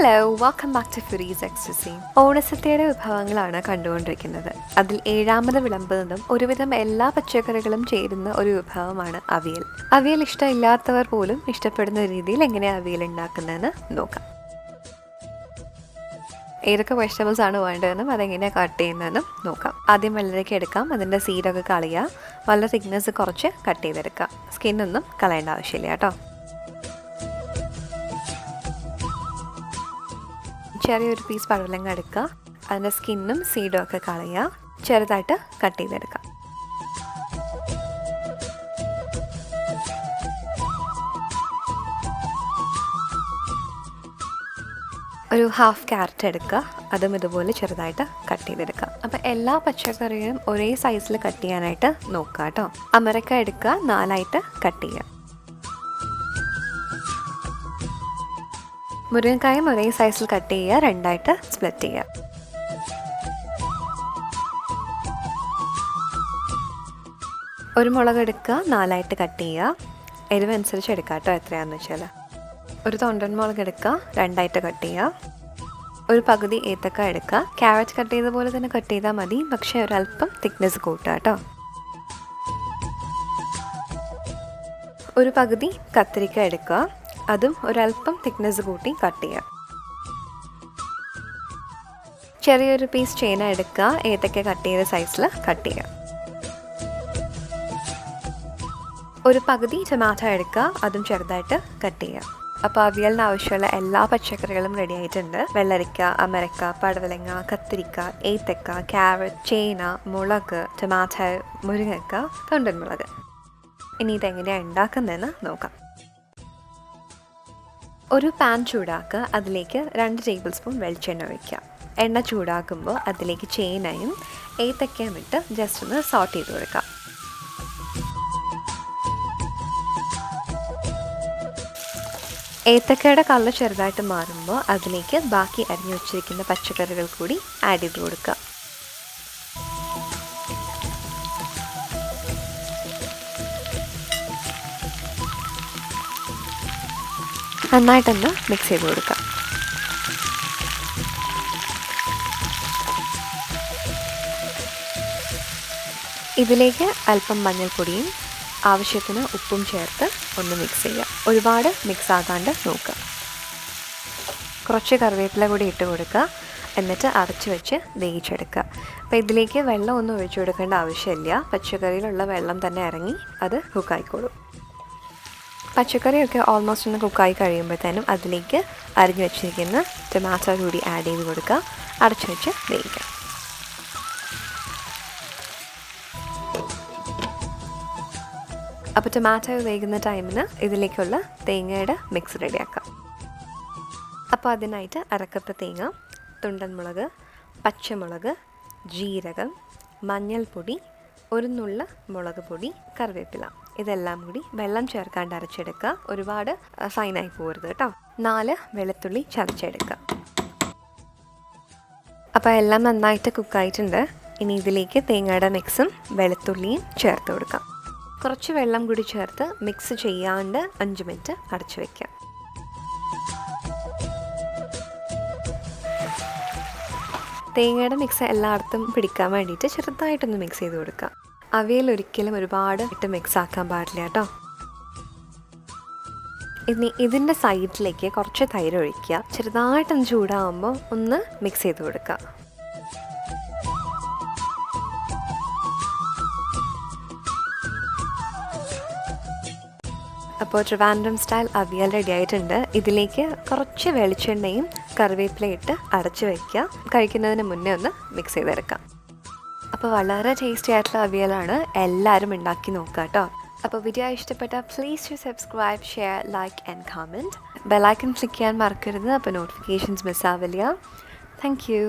Hello, welcome back to foodies ecstasy. ഓണസദ്യയുടെ വിഭവങ്ങളാണ് കണ്ടുകൊണ്ടിരിക്കുന്നത്. അതിൽ 7ാമത് വിളമ്പുന്നതും ഒരുവിധം എല്ലാ പച്ചക്കറികളും ചേരുന്ന ഒരു വിഭവമാണ് അവിയൽ. അവിയൽ ഇഷ്ടമില്ലാത്തവർ പോലും ഇഷ്ടപ്പെടുന്ന രീതിയിൽ എങ്ങനെയാണ് അവിയൽ ഉണ്ടാക്കുന്നതെന്ന് നോക്കാം. ഏതൊക്കെ വെജിറ്റബിൾസ് ആണ് വേണ്ടതെന്നും അതെങ്ങനെയാണ് കട്ട് ചെയ്യുന്നതെന്നും നോക്കാം. ആദ്യം വെള്ളരിക്ക എടുക്കാം. അതിൻ്റെ സീഡൊക്കെ കളയുക. വളരെ തിക്നെസ് കുറച്ച് കട്ട് ചെയ്തെടുക്കുക. സ്കിന്നൊന്നും കളയേണ്ട ആവശ്യമില്ല കേട്ടോ. ചെറിയൊരു പീസ് പടവലങ്ങ എടുക്കുക. അതിൻ്റെ സ്കിന്നും സീഡും ഒക്കെ കളയുക. ചെറുതായിട്ട് കട്ട് ചെയ്തെടുക്കുക. ഒരു ഹാഫ് ക്യാരറ്റ് എടുക്കുക. അതും ഇതുപോലെ ചെറുതായിട്ട് കട്ട് ചെയ്തെടുക്കുക. അപ്പം എല്ലാ പച്ചക്കറിയും ഒരേ സൈസിൽ കട്ട് ചെയ്യാനായിട്ട് നോക്കുക കേട്ടോ. അമരക്ക എടുക്കുക. 4ആയിട്ട് കട്ട് ചെയ്യുക. മുരിങ്ങക്കായും ഒരേ സൈസിൽ കട്ട് ചെയ്യുക. 2ആയിട്ട് സ്പ്ലിറ്റ് ചെയ്യുക. ഒരു മുളക് എടുക്കുക. 4ആയിട്ട് കട്ട് ചെയ്യുക. എരിവ് അനുസരിച്ച് എടുക്കുക കേട്ടോ, എത്രയാണെന്ന് വെച്ചാൽ. ഒരു തൊണ്ടൻ മുളക് എടുക്കുക. 2ആയിട്ട് കട്ട് ചെയ്യുക. ഒരു പകുതി ഏത്തക്ക എടുക്കുക. ക്യാരറ്റ് കട്ട് ചെയ്ത പോലെ തന്നെ കട്ട് ചെയ്താൽ മതി, പക്ഷേ ഒരല്പം തിക്നെസ് കൂട്ടുക കേട്ടോ. ഒരു പകുതി കത്തിരിക്ക എടുക്കുക. അതും ഒരല്പം തിക്നെസ് കൂട്ടി കട്ട് ചെയ്യുക. ചെറിയൊരു പീസ് ചേന എടുക്കുക. ഏത്തക്ക കട്ട് ചെയ്ത സൈസിൽ കട്ട് ചെയ്യുക. ഒരു പകുതി ടൊമാറ്റോ എടുക്കുക. അതും ചെറുതായിട്ട് കട്ട് ചെയ്യുക. അപ്പോൾ അവിയലിന് ആവശ്യമുള്ള എല്ലാ പച്ചക്കറികളും റെഡി ആയിട്ടുണ്ട്. വെള്ളരിക്ക, അമരക്ക, പടവലങ്ങ, കത്തിരിക്ക, ഏത്തക്ക, ക്യാരറ്റ്, ചേന, മുളക്, ടൊമാറ്റോ, മുരിങ്ങക്ക, തൊണ്ടൻ മുളക്. ഇനി ഇതെങ്ങനെയാണ് ഉണ്ടാക്കുന്നതെന്ന് നോക്കാം. ഒരു പാൻ ചൂടാക്കുക. അതിലേക്ക് 2 ടേബിൾ സ്പൂൺ വെളിച്ചെണ്ണ ഒഴിക്കുക. എണ്ണ ചൂടാക്കുമ്പോൾ അതിലേക്ക് ചേനയും ഏത്തക്കയും ഇട്ട് ജസ്റ്റ് ഒന്ന് സോട്ട് ചെയ്ത് കൊടുക്കുക. ഏത്തക്കയുടെ കളർ ചെറുതായിട്ട് മാറുമ്പോൾ അതിലേക്ക് ബാക്കി അരിഞ്ഞു വെച്ചിരിക്കുന്ന പച്ചക്കറികൾ കൂടി ആഡ് ചെയ്ത് കൊടുക്കുക. നന്നായിട്ടൊന്ന് മിക്സ് ചെയ്ത് കൊടുക്കുക. ഇതിലേക്ക് അല്പം മഞ്ഞൾപ്പൊടിയും ആവശ്യത്തിന് ഉപ്പും ചേർത്ത് ഒന്ന് മിക്സ് ചെയ്യുക. ഒരുപാട് മിക്സ് ആകാണ്ട് നോക്കുക. കുറച്ച് കറിവേപ്പില കൂടി ഇട്ട് കൊടുക്കുക. എന്നിട്ട് അടച്ചു വെച്ച് വേവിച്ചെടുക്കുക. അപ്പോൾ ഇതിലേക്ക് വെള്ളം ഒന്നും ഒഴിച്ചു കൊടുക്കേണ്ട ആവശ്യമില്ല. പച്ചക്കറിയിലുള്ള വെള്ളം തന്നെ ഇറങ്ങി അത് കുക്കായിക്കോളും. പച്ചക്കറിയൊക്കെ ഓൾമോസ്റ്റ് ഒന്ന് കുക്കായി കഴിയുമ്പോഴത്തേനും അതിലേക്ക് അരിഞ്ഞു വെച്ചിരിക്കുന്ന ടൊമാറ്റോ കൂടി ആഡ് ചെയ്ത് കൊടുക്കുക. അടച്ചു വെച്ച് വേവിക്കുക. അപ്പോൾ ടൊമാറ്റോ വേകുന്ന ടൈമിന് ഇതിലേക്കുള്ള തേങ്ങയുടെ മിക്സ് റെഡിയാക്കാം. അപ്പോൾ അതിനായിട്ട് അരക്കപ്പ് തേങ്ങ, തുണ്ടൻ മുളക്, പച്ചമുളക്, ജീരകം, മഞ്ഞൾപ്പൊടി, ഒരു നുള്ള മുളക് പൊടി, കറിവേപ്പില, ഇതെല്ലാം കൂടി വെള്ളം ചേർക്കാണ്ട് അരച്ചെടുക്കുക. ഒരുപാട് ഫൈനായി പോകരുത് കേട്ടോ. 4 വെളുത്തുള്ളി ചതച്ചെടുക്കുക. അപ്പോൾ എല്ലാം നന്നായിട്ട് കുക്കായിട്ടുണ്ട്. ഇനി ഇതിലേക്ക് തേങ്ങയുടെ മിക്സും വെളുത്തുള്ളിയും ചേർത്ത് കൊടുക്കാം. കുറച്ച് വെള്ളം കൂടി ചേർത്ത് മിക്സ് ചെയ്യാണ്ട് 5 മിനിറ്റ് അടച്ചു വയ്ക്കാം. തേങ്ങയുടെ മിക്സ് എല്ലായിടത്തും പിടിക്കാൻ വേണ്ടിയിട്ട് ചെറുതായിട്ടൊന്ന് മിക്സ് ചെയ്ത് കൊടുക്കുക. അവിയൽ ഒരിക്കലും ഒരുപാട് ഇട്ട് മിക്സ് ആക്കാൻ പാടില്ല കേട്ടോ. ഇനി ഇതിൻ്റെ സൈഡിലേക്ക് കുറച്ച് തൈര് ഒഴിക്കുക. ചെറുതായിട്ടൊന്ന് ചൂടാകുമ്പോൾ ഒന്ന് മിക്സ് ചെയ്ത് കൊടുക്കുക. അപ്പോൾ ട്രിവാൻഡ്രം സ്റ്റൈൽ അവിയൽ റെഡി ആയിട്ടുണ്ട്. ഇതിലേക്ക് കുറച്ച് വെളിച്ചെണ്ണയും കറിവേപ്പിലയും ഇട്ട് അടച്ചു വയ്ക്കുക. കഴിക്കുന്നതിന് മുന്നേ ഒന്ന് മിക്സ് ചെയ്തെടുക്കാം. അപ്പോൾ വളരെ ടേസ്റ്റി ആയിട്ടുള്ള അവിയലാണ്. എല്ലാവരും ഉണ്ടാക്കി നോക്കുക കേട്ടോ. അപ്പോൾ വീഡിയോ ഇഷ്ടപ്പെട്ടാൽ please to subscribe, share, like and comment. Bell icon click ചെയ്യാൻ മറക്കരുത്. അപ്പോൾ നോട്ടിഫിക്കേഷൻസ് മിസ്സാവില്ല. Thank you.